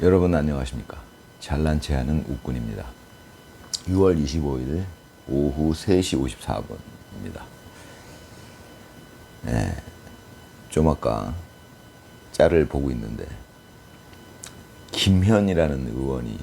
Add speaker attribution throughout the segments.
Speaker 1: 여러분 안녕하십니까. 잘난 체하는 웃군입니다. 6월 25일 오후 3시 54분입니다. 좀 아까 짤을 보고 있는데 김현이라는 의원이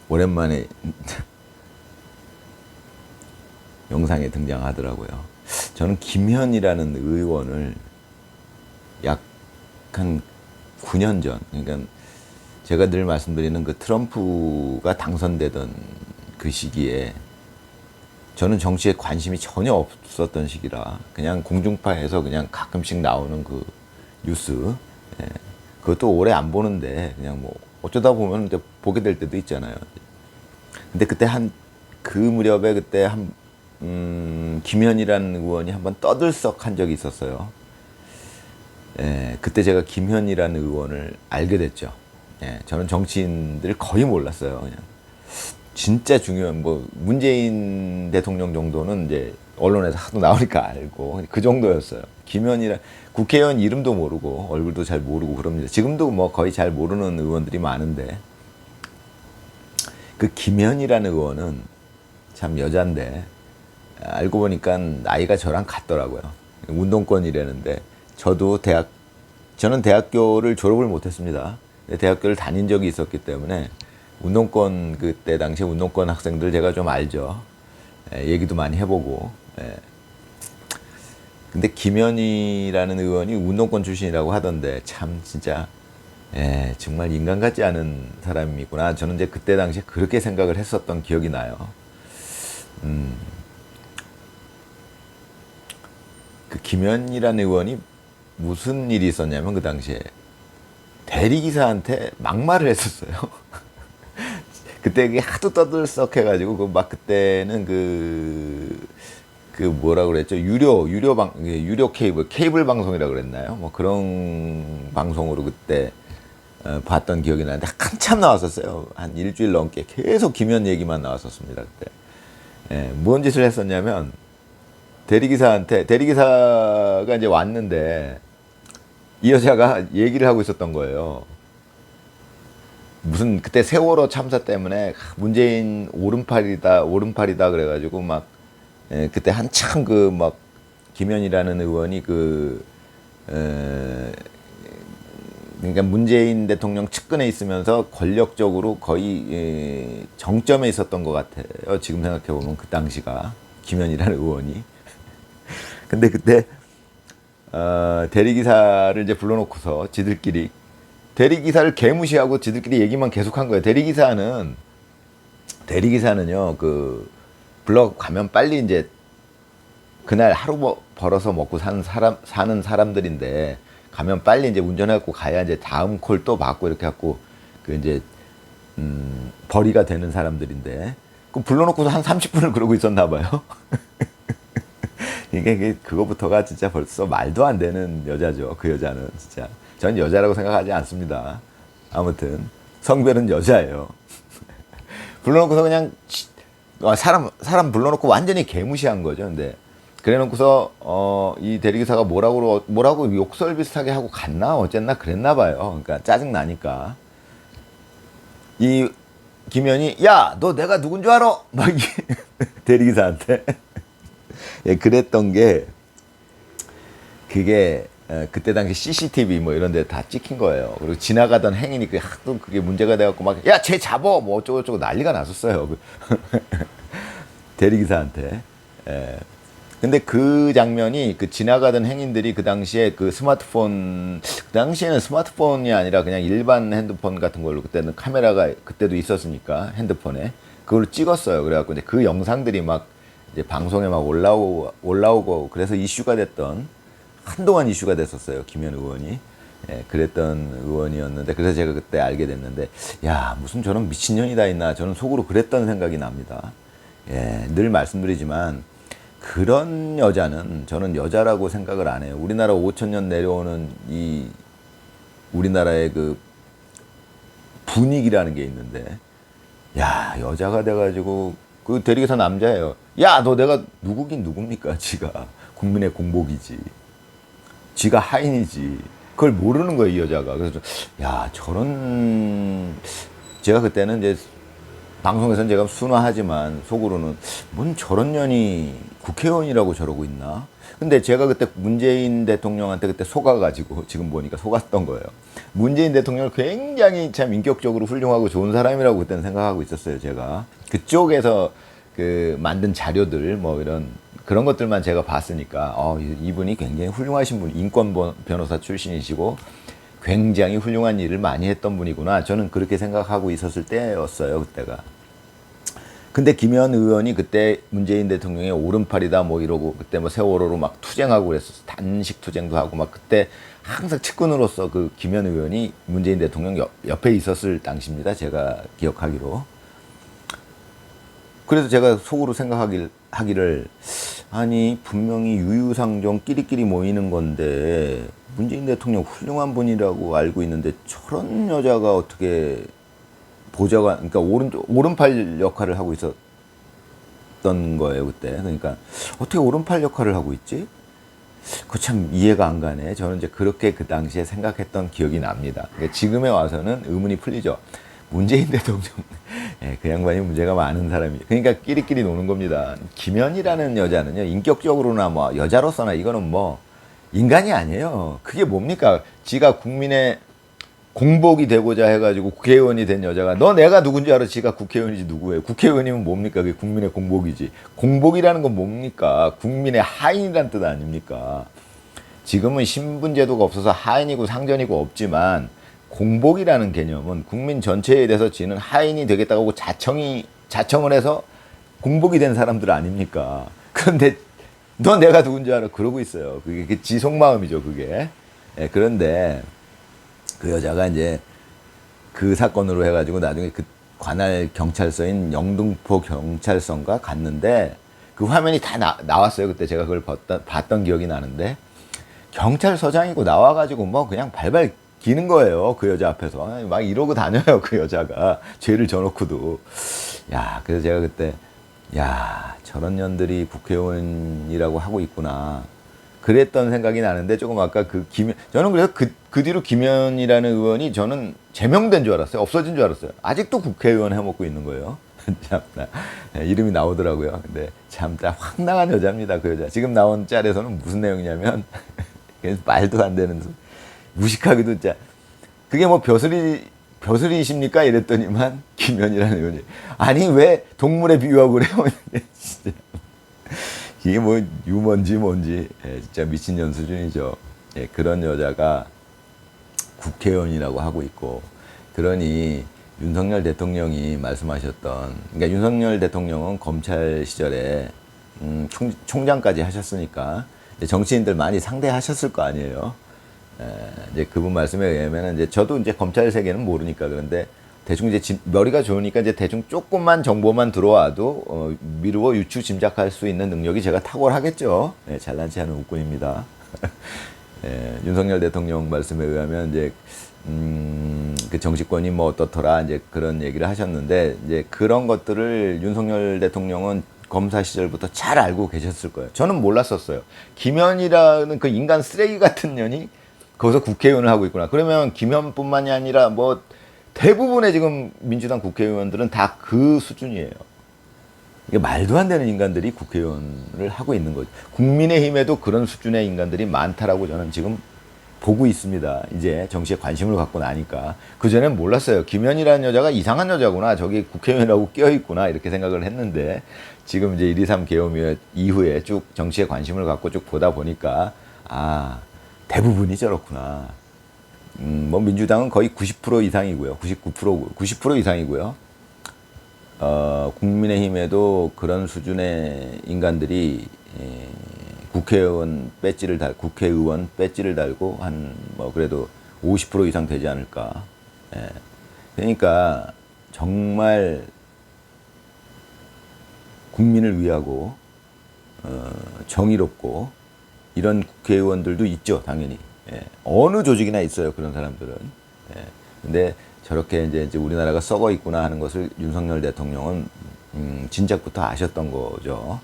Speaker 1: 오랜만에 영상에 등장하더라고요. 저는 김현이라는 의원을 약 한 9년 전, 그러니까 제가 늘 말씀드리는 그 트럼프가 당선되던 그 시기에 저는 정치에 관심이 전혀 없었던 시기라 그냥 공중파에서 그냥 가끔씩 나오는 그 뉴스, 그것도 오래 안 보는데 그냥 뭐 어쩌다 보면 이제 보게 될 때도 있잖아요. 근데 그때 그 무렵에 그때 김현이라는 의원이 한번 떠들썩한 적이 있었어요. 그때 제가 김현이라는 의원을 알게 됐죠. 저는 정치인들 거의 몰랐어요. 그냥 진짜 중요한 뭐 문재인 대통령 정도는 이제 언론에서 하도 나오니까 알고 그 정도였어요. 김현이라 국회의원 이름도 모르고 얼굴도 잘 모르고 그럽니다. 지금도 뭐 거의 잘 모르는 의원들이 많은데 그 김현이라는 의원은 참 여잔데 알고 보니까 나이가 저랑 같더라고요. 운동권이라는데 저는 대학교를 졸업을 못했습니다. 대학교를 다닌 적이 있었기 때문에 운동권 그때 당시에 운동권 학생들 제가 좀 알죠. 얘기도 많이 해보고. 근데 김현이라는 의원이 운동권 출신이라고 하던데 참 진짜 정말 인간 같지 않은 사람이구나. 저는 이제 그때 당시에 그렇게 생각을 했었던 기억이 나요. 그 김현이라는 의원이 무슨 일이 있었냐면 그 당시에 대리기사한테 막말을 했었어요. 그때 그게 하도 떠들썩해가지고 막 그때는 그 뭐라 그랬죠? 유료 케이블 방송이라 그랬나요? 뭐 그런 방송으로 그때 봤던 기억이 나는데 한참 나왔었어요. 한 일주일 넘게 계속 김현 얘기만 나왔었습니다. 그때. 뭔 짓을 했었냐면 대리기사가 이제 왔는데 이 여자가 얘기를 하고 있었던 거예요. 무슨 그때 세월호 참사 때문에 문재인 오른팔이다 그래가지고 막 그때 한참 그 막 김현이라는 의원이 그러니까 문재인 대통령 측근에 있으면서 권력적으로 거의 정점에 있었던 것 같아요. 지금 생각해 보면 그 당시가 김현이라는 의원이. 근데 그때 대리기사를 이제 불러놓고서 대리기사를 개무시하고 지들끼리 얘기만 계속한 거예요. 대리기사는요, 불러 가면 빨리 이제 그날 하루 벌어서 먹고 사는 사람들인데 가면 빨리 이제 운전해갖고 가야 이제 다음 콜 또 받고 이렇게 갖고 이제 벌이가 되는 사람들인데 그 불러놓고서 한 30분을 그러고 있었나 봐요. 그거부터가 진짜 벌써 말도 안 되는 여자죠. 그 여자는 진짜. 전 여자라고 생각하지 않습니다. 아무튼 성별은 여자예요. 불러놓고서 그냥 사람 불러놓고 완전히 개무시한 거죠. 근데 그래놓고서 이 대리기사가 뭐라고 욕설 비슷하게 하고 갔나 어쨌나 그랬나 봐요. 그러니까 짜증 나니까 이 김현이 야 너 내가 누군 줄 알아? 막 대리기사한테. 그랬던 게 그게 그때 당시 CCTV 뭐 이런 데 다 찍힌 거예요. 그리고 지나가던 행인이 하도 그게 문제가 돼갖고 막 야 쟤 잡어 뭐 어쩌고저쩌고 난리가 났었어요. 대리기사한테. 근데 그 장면이 지나가던 행인들이 그 당시에 그 당시에는 스마트폰이 아니라 그냥 일반 핸드폰 같은 걸로 그때는 카메라가 그때도 있었으니까 핸드폰에 그걸로 찍었어요. 그래갖고 이제 그 영상들이 막 이제 방송에 막 올라오고 그래서 한동안 이슈가 됐었어요. 김현 의원이. 그랬던 의원이었는데 그래서 제가 그때 알게 됐는데 야 무슨 저런 미친년이 다 있나 저는 속으로 그랬던 생각이 납니다. 늘 말씀드리지만 그런 여자는 저는 여자라고 생각을 안 해요. 우리나라 5,000년 내려오는 이 우리나라의 그 분위기라는 게 있는데 야 여자가 돼가지고 그 대리기사 남자예요. 야 너 내가 누구긴 누굽니까? 지가 국민의 공복이지. 지가 하인이지. 그걸 모르는 거예요, 이 여자가. 그래서 야, 저런, 제가 그때는 이제 방송에서는 제가 순화하지만 속으로는 뭔 저런 년이 국회의원이라고 저러고 있나? 근데 제가 그때 문재인 대통령한테 그때 속아가지고 지금 보니까 속았던 거예요. 문재인 대통령을 굉장히 참 인격적으로 훌륭하고 좋은 사람이라고 그때는 생각하고 있었어요, 제가. 그쪽에서 그 만든 자료들 뭐 이런 그런 것들만 제가 봤으니까 이분이 굉장히 훌륭하신 분, 인권 변호사 출신이시고 굉장히 훌륭한 일을 많이 했던 분이구나. 저는 그렇게 생각하고 있었을 때였어요, 그때가. 근데 김현 의원이 그때 문재인 대통령의 오른팔이다 뭐 이러고 그때 뭐 세월호로 막 투쟁하고 그랬었어. 단식 투쟁도 하고 막 그때 항상 측근으로서 그 김현 의원이 문재인 대통령 옆에 있었을 당시입니다. 제가 기억하기로. 그래서 제가 속으로 생각하기를 아니 분명히 유유상종 끼리끼리 모이는 건데 문재인 대통령 훌륭한 분이라고 알고 있는데 저런 여자가 어떻게 보좌관, 그러니까 오른팔 역할을 하고 있었던 거예요, 그때. 그러니까, 어떻게 오른팔 역할을 하고 있지? 그거 참 이해가 안 가네. 저는 이제 그렇게 그 당시에 생각했던 기억이 납니다. 그러니까 지금에 와서는 의문이 풀리죠. 문재인 대통령, 그 양반이 문제가 많은 사람이. 그러니까 끼리끼리 노는 겁니다. 김현이라는 여자는요, 인격적으로나 뭐, 여자로서나 이거는 뭐, 인간이 아니에요. 그게 뭡니까? 지가 국민의 공복이 되고자 해가지고 국회의원이 된 여자가 너 내가 누군지 알아? 지가 국회의원이지 누구예요? 국회의원이면 뭡니까? 그게 국민의 공복이지. 공복이라는 건 뭡니까? 국민의 하인이란 뜻 아닙니까? 지금은 신분제도가 없어서 하인이고 상전이고 없지만 공복이라는 개념은 국민 전체에 대해서 지는 하인이 되겠다고 자청을 해서 공복이 된 사람들 아닙니까? 그런데 너 내가 누군지 알아? 그러고 있어요. 그게 지 속마음이죠, 그게. 그런데 그 여자가 이제 그 사건으로 해가지고 나중에 그 관할 경찰서인 영등포 경찰서인가 갔는데 그 화면이 다 나왔어요. 그때 제가 그걸 봤던 기억이 나는데 경찰서장이고 나와가지고 뭐 그냥 발발 기는 거예요. 그 여자 앞에서. 막 이러고 다녀요. 그 여자가. 죄를 져놓고도. 야, 그래서 제가 그때 야, 저런 년들이 국회의원이라고 하고 있구나. 그랬던 생각이 나는데 조금 아까 저는 그래서 그 뒤로 김현이라는 의원이 저는 제명된 줄 알았어요. 없어진 줄 알았어요. 아직도 국회의원 해먹고 있는 거예요. 참나. 이름이 나오더라고요. 근데 참나 황당한 여자입니다. 그 여자. 지금 나온 짤에서는 무슨 내용이냐면 말도 안 되는 무식하기도 진짜 그게 뭐 벼슬이십니까? 이랬더니만 김현이라는 의원이 아니 왜 동물에 비유하고 그래요? 진짜. 이게 뭐 유머인지 뭔지 진짜 미친년 수준이죠. 그런 여자가 국회의원이라고 하고 있고 그러니 윤석열 대통령이 말씀하셨던 그러니까 윤석열 대통령은 검찰 시절에 총장까지 하셨으니까 정치인들 많이 상대하셨을 거 아니에요. 이제 그분 말씀에 의하면 이제 저도 이제 검찰 세계는 모르니까 그런데 대충 이제 머리가 좋으니까 이제 대충 조금만 정보만 들어와도 미루어 유추 짐작할 수 있는 능력이 제가 탁월하겠죠. 잘난 체 하는 웃군입니다. 윤석열 대통령 말씀에 의하면 이제 그 정치권이 뭐 어떻더라 이제 그런 얘기를 하셨는데 이제 그런 것들을 윤석열 대통령은 검사 시절부터 잘 알고 계셨을 거예요. 저는 몰랐었어요. 김현이라는 그 인간 쓰레기 같은 년이 거기서 국회의원을 하고 있구나. 그러면 김현뿐만이 아니라 뭐 대부분의 지금 민주당 국회의원들은 다 그 수준이에요. 이게 말도 안 되는 인간들이 국회의원을 하고 있는 거죠. 국민의힘에도 그런 수준의 인간들이 많다라고 저는 지금 보고 있습니다. 이제 정치에 관심을 갖고 나니까. 그전엔 몰랐어요. 김현이라는 여자가 이상한 여자구나. 저기 국회의원이라고 껴있구나. 이렇게 생각을 했는데 지금 이제 1.23 계엄 이후에 쭉 정치에 관심을 갖고 쭉 보다 보니까 아, 대부분이 저렇구나. 뭐 민주당은 거의 90% 이상이고요. 90% 이상이고요. 국민의힘에도 그런 수준의 인간들이 국회의원 배지를 달고 한 뭐 그래도 50% 이상 되지 않을까. 그러니까 정말 국민을 위하고 정의롭고 이런 국회의원들도 있죠, 당연히. 어느 조직이나 있어요, 그런 사람들은. 근데 저렇게 이제 우리나라가 썩어 있구나 하는 것을 윤석열 대통령은 진작부터 아셨던 거죠.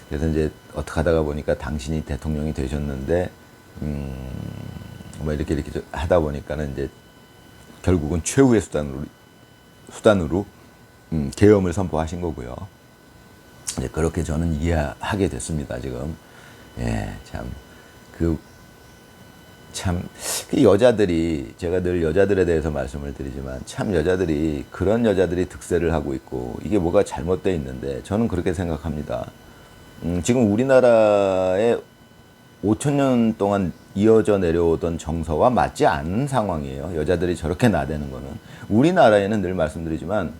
Speaker 1: 그래서 이제 어떻게 하다가 보니까 당신이 대통령이 되셨는데 뭐 이렇게 하다 보니까는 이제 결국은 최후의 수단으로 계엄을 선포하신 거고요. 이제 그렇게 저는 이해하게 됐습니다. 지금 그 여자들이, 제가 늘 여자들에 대해서 말씀을 드리지만 참 여자들이, 그런 여자들이 득세를 하고 있고 이게 뭐가 잘못되어 있는데 저는 그렇게 생각합니다. 지금 우리나라에 5천 년 동안 이어져 내려오던 정서와 맞지 않는 상황이에요. 여자들이 저렇게 나대는 거는. 우리나라에는 늘 말씀드리지만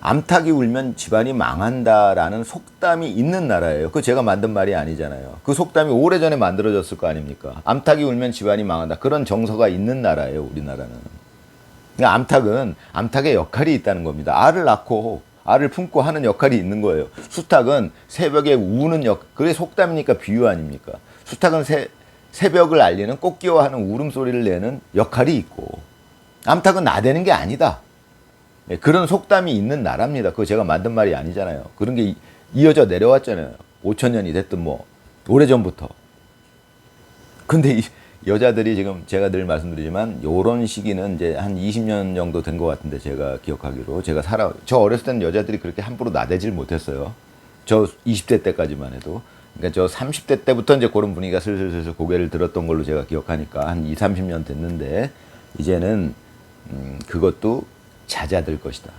Speaker 1: 암탉이 울면 집안이 망한다라는 속담이 있는 나라예요. 그거 제가 만든 말이 아니잖아요. 그 속담이 오래전에 만들어졌을 거 아닙니까? 암탉이 울면 집안이 망한다. 그런 정서가 있는 나라예요, 우리나라는. 그러니까 암탉의 역할이 있다는 겁니다. 알을 낳고 알을 품고 하는 역할이 있는 거예요. 수탉은 새벽에 우는 그게 속담이니까 비유 아닙니까? 수탉은 새벽을 알리는, 꽃기워하는 울음소리를 내는 역할이 있고, 암탉은 나대는 게 아니다. 그런 속담이 있는 나라입니다. 그거 제가 만든 말이 아니잖아요. 그런 게 이어져 내려왔잖아요. 5천 년이 됐든 뭐 오래전부터. 근데 이 여자들이 지금 제가 늘 말씀드리지만 요런 시기는 이제 한 20년 정도 된 것 같은데, 제가 기억하기로. 저 어렸을 때는 여자들이 그렇게 함부로 나대질 못했어요. 저 20대 때까지만 해도. 그러니까 저 30대 때부터 이제 그런 분위기가 슬슬 고개를 들었던 걸로 제가 기억하니까 한 20, 30년 됐는데, 이제는 그것도 잦아들 것이다.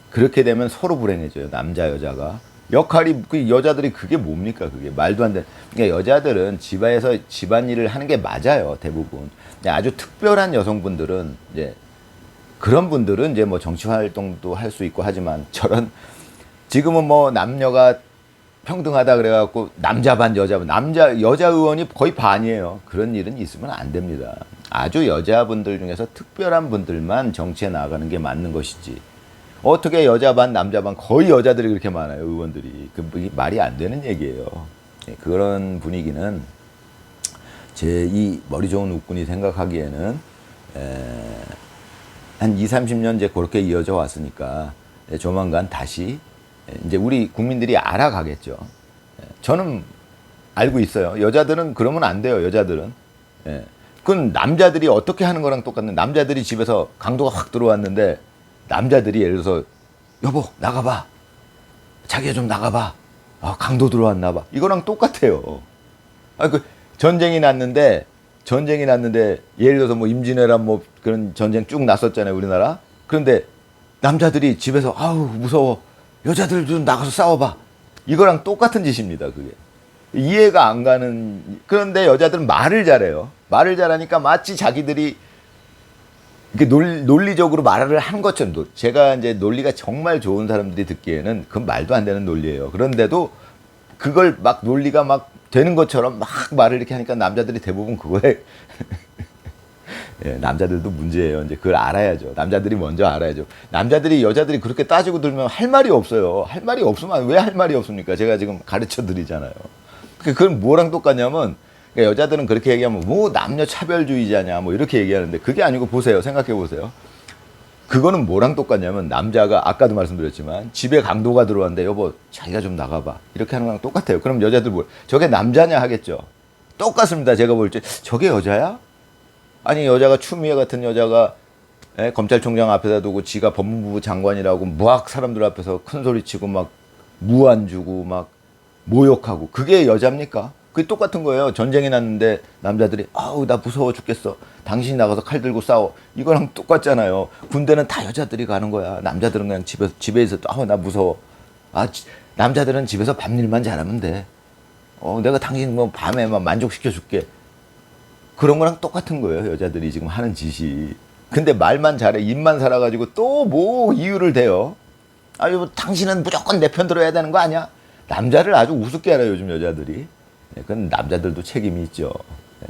Speaker 1: 그렇게 되면 서로 불행해져요. 남자 여자가 역할이, 그 여자들이 그게 뭡니까? 그게 말도 안 돼. 그러니까 여자들은 집안에서 집안일을 하는 게 맞아요, 대부분. 근데 아주 특별한 여성분들은, 이제 그런 분들은 이제 뭐 정치 활동도 할 수 있고 하지만, 지금은 뭐 남녀가 평등하다 그래갖고 남자 반 여자 의원이 거의 반이에요. 그런 일은 있으면 안 됩니다. 아주 여자분들 중에서 특별한 분들만 정치에 나가는 게 맞는 것이지, 어떻게 여자 반 남자 반 거의 여자들이 그렇게 많아요, 의원들이. 말이 안 되는 얘기예요. 그런 분위기는 제 이 머리 좋은 웃군이 생각하기에는 한 20, 30년 이제 그렇게 이어져 왔으니까 조만간 다시 이제 우리 국민들이 알아가겠죠. 저는 알고 있어요. 여자들은 그러면 안 돼요, 여자들은. 그건 남자들이 어떻게 하는 거랑 똑같은, 남자들이 집에서 강도가 확 들어왔는데 남자들이 예를 들어서 여보 나가봐, 자기야 좀 나가봐, 강도 들어왔나 봐, 이거랑 똑같아요. 전쟁이 났는데 예를 들어서 뭐 임진왜란 뭐 그런 전쟁 쭉 났었잖아요, 우리나라. 그런데 남자들이 집에서 아우 무서워, 여자들 좀 나가서 싸워봐, 이거랑 똑같은 짓입니다. 그게 이해가 안 가는. 그런데 여자들은 말을 잘해요. 말을 잘하니까 마치 자기들이 이렇게 논리적으로 말을 한 것처럼. 제가 이제 논리가 정말 좋은 사람들이 듣기에는 그건 말도 안 되는 논리예요. 그런데도 그걸 막 논리가 막 되는 것처럼 막 말을 이렇게 하니까 남자들이 대부분 그거에 남자들도 문제예요. 이제 그걸 알아야죠. 남자들이 먼저 알아야죠. 여자들이 그렇게 따지고 들면 할 말이 없어요. 할 말이 없으면 왜 할 말이 없습니까? 제가 지금 가르쳐 드리잖아요. 그건 뭐랑 똑같냐면, 그러니까 여자들은 그렇게 얘기하면 뭐 남녀 차별주의자냐 뭐 이렇게 얘기하는데, 그게 아니고 보세요. 생각해 보세요. 그거는 뭐랑 똑같냐면, 남자가 아까도 말씀드렸지만 집에 강도가 들어왔는데 여보 자기가 좀 나가봐, 이렇게 하는 거랑 똑같아요. 그럼 여자들 저게 남자냐 하겠죠. 똑같습니다. 제가 볼 때 저게 여자야? 아니 여자가 추미애 같은 여자가 검찰총장 앞에다 두고 지가 법무부 장관이라고 막 사람들 앞에서 큰 소리치고 막 무안 주고 막 모욕하고, 그게 여자입니까? 그게 똑같은 거예요. 전쟁이 났는데 남자들이 아우 나 무서워 죽겠어, 당신이 나가서 칼 들고 싸워, 이거랑 똑같잖아요. 군대는 다 여자들이 가는 거야. 남자들은 그냥 집에 있어 아우 나 무서워. 남자들은 집에서 밤일만 잘하면 돼. 내가 당신 뭐 밤에 막 만족시켜 줄게. 그런 거랑 똑같은 거예요, 여자들이 지금 하는 짓이. 근데 말만 잘해, 입만 살아가지고 또 뭐 이유를 대요. 뭐 당신은 무조건 내 편 들어야 되는 거 아니야? 남자를 아주 우습게 알아요, 요즘 여자들이. 그건 남자들도 책임이 있죠.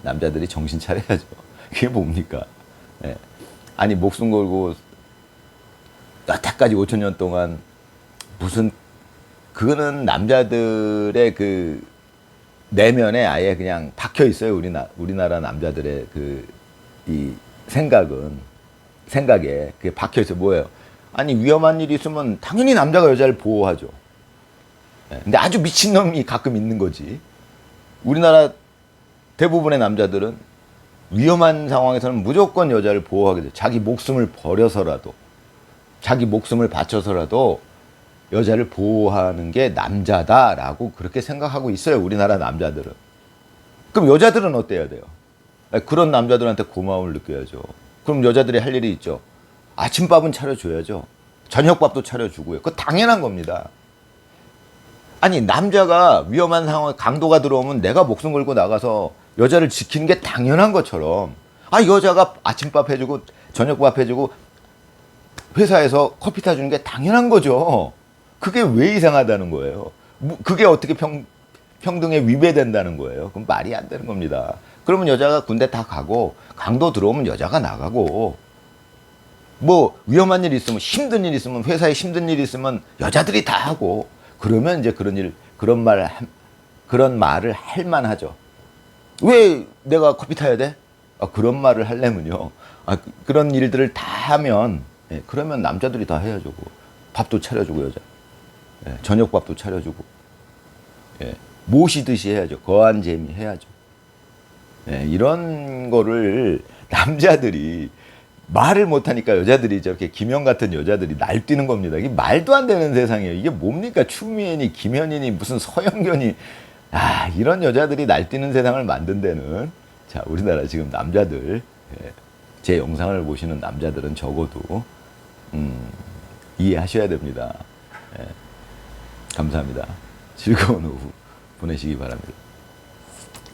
Speaker 1: 남자들이 정신 차려야죠. 그게 뭡니까? 아니 목숨 걸고 여태까지 5천 년 동안 무슨, 그거는 남자들의 그 내면에 아예 그냥 박혀 있어요. 우리나라 남자들의 이 생각에 그게 박혀 있어요. 뭐예요? 아니 위험한 일이 있으면 당연히 남자가 여자를 보호하죠. 근데 아주 미친놈이 가끔 있는 거지. 우리나라 대부분의 남자들은 위험한 상황에서는 무조건 여자를 보호하게 돼. 자기 목숨을 버려서라도, 자기 목숨을 바쳐서라도 여자를 보호하는 게 남자다라고 그렇게 생각하고 있어요. 우리나라 남자들은. 그럼 여자들은 어때야 돼요? 그런 남자들한테 고마움을 느껴야죠. 그럼 여자들이 할 일이 있죠. 아침밥은 차려줘야죠. 저녁밥도 차려주고요. 그거 당연한 겁니다. 아니, 남자가 위험한 상황에 강도가 들어오면 내가 목숨 걸고 나가서 여자를 지키는 게 당연한 것처럼, 아, 여자가 아침밥 해주고 저녁밥 해주고 회사에서 커피 타주는 게 당연한 거죠. 그게 왜 이상하다는 거예요? 그게 어떻게 평등에 위배된다는 거예요? 그럼 말이 안 되는 겁니다. 그러면 여자가 군대 다 가고, 강도 들어오면 여자가 나가고, 뭐 위험한 일 있으면, 힘든 일 있으면, 회사에 힘든 일 있으면 여자들이 다 하고, 그러면 이제 그런 말을 할 만하죠. 왜 내가 커피 타야 돼? 그런 말을 하려면요. 그런 일들을 다 하면, 예, 그러면 남자들이 다 해야죠. 밥도 차려주고, 여자. 예, 저녁밥도 차려주고, 예, 모시듯이 해야죠. 거한 재미 해야죠. 예, 이런 거를 남자들이 말을 못하니까 여자들이 저렇게 김연 같은 여자들이 날뛰는 겁니다. 이게 말도 안 되는 세상이에요. 이게 뭡니까? 추미애니, 김연이니, 무슨 서영견이. 이런 여자들이 날뛰는 세상을 만든 데는, 자, 우리나라 지금 남자들, 예, 제 영상을 보시는 남자들은 적어도, 이해하셔야 됩니다. 예, 감사합니다. 즐거운 오후 보내시기 바랍니다.